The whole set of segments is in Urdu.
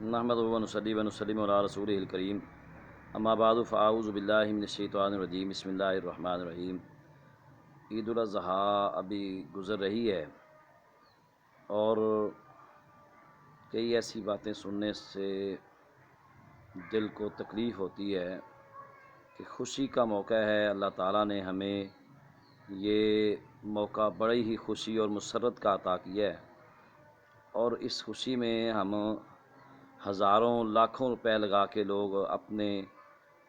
نحمدہ و نصلی و نسلم علی رسولہ الکریم اما بعد فاعوذ باللہ من الشیطان الرجیم بسم اللہ الرحمن الرحیم۔ عید الاضحیٰ ابھی گزر رہی ہے اور کئی ایسی باتیں سننے سے دل کو تکلیف ہوتی ہے کہ خوشی کا موقع ہے، اللہ تعالیٰ نے ہمیں یہ موقع بڑی ہی خوشی اور مسرت کا عطا کیا ہے، اور اس خوشی میں ہم ہزاروں لاکھوں روپے لگا کے لوگ اپنے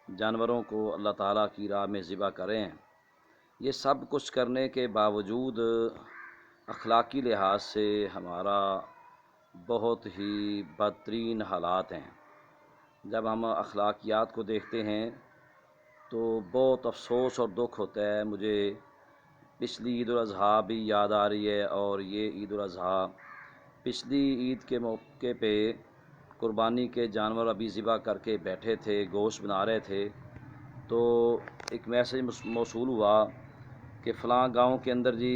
جانوروں کو اللہ تعالیٰ کی راہ میں ذبح کریں ہیں۔ یہ سب کچھ کرنے کے باوجود اخلاقی لحاظ سے ہمارا بہت ہی بدترین حالات ہیں۔ جب ہم اخلاقیات کو دیکھتے ہیں تو بہت افسوس اور دکھ ہوتا ہے۔ مجھے پچھلی عید الاضحیٰ بھی یاد آ رہی ہے، اور یہ عید الاضحیٰ پچھلی عید کے موقع پہ قربانی کے جانور ابھی ذبح کر کے بیٹھے تھے، گوشت بنا رہے تھے، تو ایک میسج موصول ہوا کہ فلاں گاؤں کے اندر جی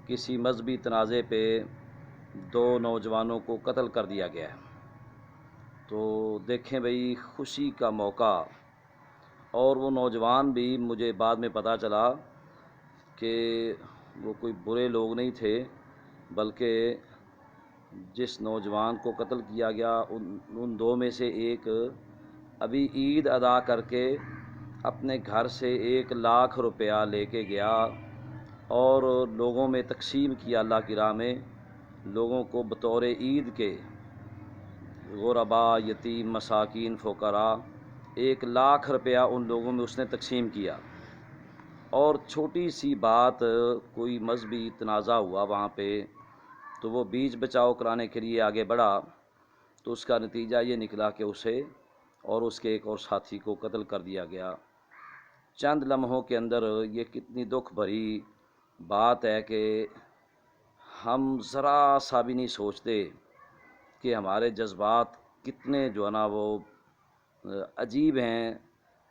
کسی مذہبی تنازع پہ 2 نوجوانوں کو قتل کر دیا گیا ہے۔ تو دیکھیں بھئی، خوشی کا موقع، اور وہ نوجوان بھی مجھے بعد میں پتہ چلا کہ وہ کوئی برے لوگ نہیں تھے، بلکہ جس نوجوان کو قتل کیا گیا ان 2 میں سے ایک ابھی عید ادا کر کے اپنے گھر سے 1 لاکھ روپیہ لے کے گیا اور لوگوں میں تقسیم کیا، اللہ کی راہ میں لوگوں کو بطور عید کے، غربا، یتیم، مساکین، فقراء، 1 لاکھ روپیہ ان لوگوں میں اس نے تقسیم کیا۔ اور چھوٹی سی بات، کوئی مذہبی تنازع ہوا وہاں پہ، تو وہ بیچ بچاؤ کرانے کے لیے آگے بڑھا، تو اس کا نتیجہ یہ نکلا کہ اسے اور اس کے ایک اور ساتھی کو قتل کر دیا گیا۔ چند لمحوں کے اندر یہ کتنی دکھ بھری بات ہے کہ ہم ذرا سا بھی نہیں سوچتے کہ ہمارے جذبات کتنے جو ہے نا وہ عجیب ہیں،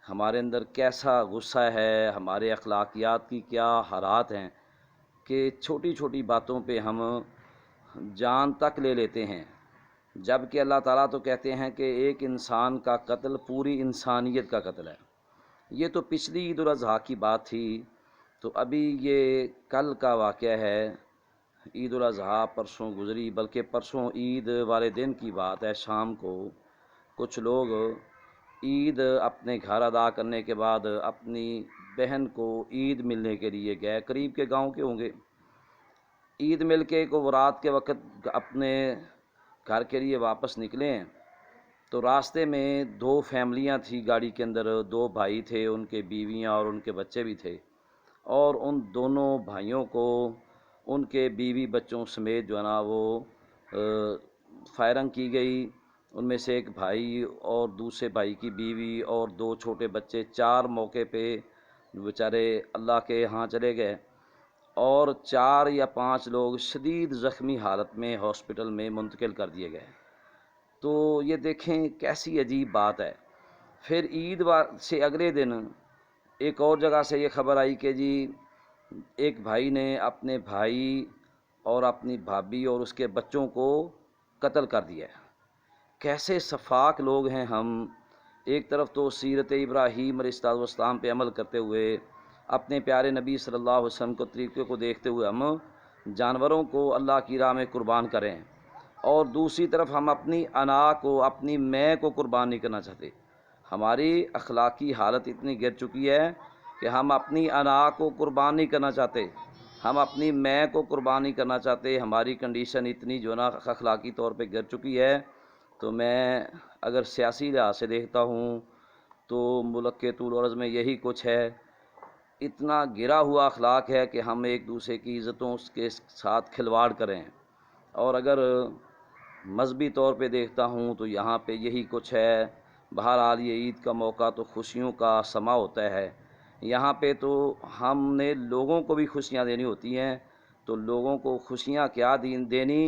ہمارے اندر کیسا غصہ ہے، ہمارے اخلاقیات کی کیا حالات ہیں کہ چھوٹی چھوٹی باتوں پہ ہم جان تک لے لیتے ہیں، جبکہ اللہ تعالیٰ تو کہتے ہیں کہ ایک انسان کا قتل پوری انسانیت کا قتل ہے۔ یہ تو پچھلی عید الاضحیٰ کی بات تھی، تو ابھی یہ کل کا واقعہ ہے۔ عید الاضحیٰ پرسوں گزری، بلکہ پرسوں عید والے دن کی بات ہے، شام کو کچھ لوگ عید اپنے گھر ادا کرنے کے بعد اپنی بہن کو عید ملنے کے لیے گئے، قریب کے گاؤں کے ہوں گے۔ عید مل کے کو وہ رات کے وقت اپنے گھر کے لیے واپس نکلے ہیں، تو راستے میں 2 فیملیاں تھیں گاڑی کے اندر، 2 بھائی تھے، ان کے بیویاں اور ان کے بچے بھی تھے، اور ان دونوں بھائیوں کو ان کے بیوی بچوں سمیت جو ہے نا وہ فائرنگ کی گئی۔ ان میں سے ایک بھائی اور دوسرے بھائی کی بیوی اور 2 چھوٹے بچے 4 موقع پہ بیچارے اللہ کے ہاں چلے گئے، اور 4 یا 5 لوگ شدید زخمی حالت میں ہاسپٹل میں منتقل کر دیے گئے۔ تو یہ دیکھیں کیسی عجیب بات ہے۔ پھر عید سے اگلے دن ایک اور جگہ سے یہ خبر آئی کہ جی ایک بھائی نے اپنے بھائی اور اپنی بھابھی اور اس کے بچوں کو قتل کر دیا ہے۔ کیسے شفاق لوگ ہیں ہم! ایک طرف تو سیرت ابراہیم علیہ السلام پہ عمل کرتے ہوئے، اپنے پیارے نبی صلی اللہ علیہ وسلم کو طریقے کو دیکھتے ہوئے ہم جانوروں کو اللہ کی راہ میں قربان کریں، اور دوسری طرف ہم اپنی انا کو، اپنی میں کو قربان نہیں کرنا چاہتے۔ ہماری اخلاقی حالت اتنی گر چکی ہے کہ ہم اپنی انا کو قربان نہیں کرنا چاہتے، ہم اپنی میں کو قربان نہیں کرنا چاہتے۔ ہماری کنڈیشن اتنی جو نا اخلاقی طور پہ گر چکی ہے، تو میں اگر سیاسی لحاظ سے دیکھتا ہوں تو ملک کے طول و عرض میں یہی کچھ ہے۔ اتنا گرا ہوا اخلاق ہے کہ ہم ایک دوسرے کی عزتوں کے ساتھ کھلواڑ کریں، اور اگر مذہبی طور پہ دیکھتا ہوں تو یہاں پہ یہی کچھ ہے۔ بہرحال یہ عید کا موقع تو خوشیوں کا سما ہوتا ہے، یہاں پہ تو ہم نے لوگوں کو بھی خوشیاں دینی ہوتی ہیں، تو لوگوں کو خوشیاں کیا دینی،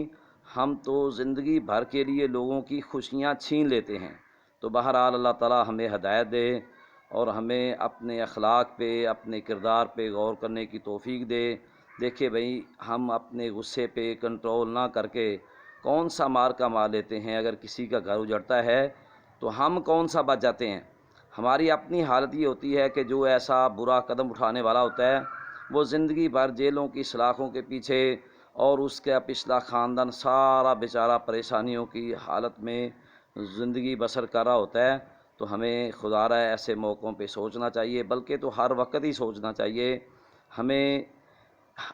ہم تو زندگی بھر کے لیے لوگوں کی خوشیاں چھین لیتے ہیں۔ تو بہرحال اللہ تعالیٰ ہمیں ہدایت دے اور ہمیں اپنے اخلاق پہ، اپنے کردار پہ غور کرنے کی توفیق دے۔ دیکھیں بھئی، ہم اپنے غصے پہ کنٹرول نہ کر کے کون سا مار کا مار لیتے ہیں، اگر کسی کا گھر اجڑتا ہے تو ہم کون سا بچ جاتے ہیں۔ ہماری اپنی حالت یہ ہوتی ہے کہ جو ایسا برا قدم اٹھانے والا ہوتا ہے وہ زندگی بھر جیلوں کی سلاخوں کے پیچھے، اور اس کا پچھلا خاندان سارا بیچارہ پریشانیوں کی حالت میں زندگی بسر کر رہا ہوتا ہے۔ تو ہمیں خدا را ایسے موقعوں پہ سوچنا چاہیے، بلکہ تو ہر وقت ہی سوچنا چاہیے۔ ہمیں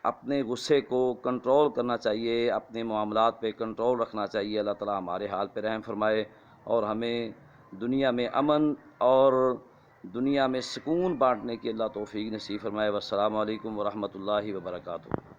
اپنے غصے کو کنٹرول کرنا چاہیے، اپنے معاملات پہ کنٹرول رکھنا چاہیے۔ اللہ تعالیٰ ہمارے حال پہ رحم فرمائے اور ہمیں دنیا میں امن اور دنیا میں سکون بانٹنے کی اللہ توفیق نصیب فرمائے۔ والسلام علیکم ورحمۃ اللہ وبرکاتہ۔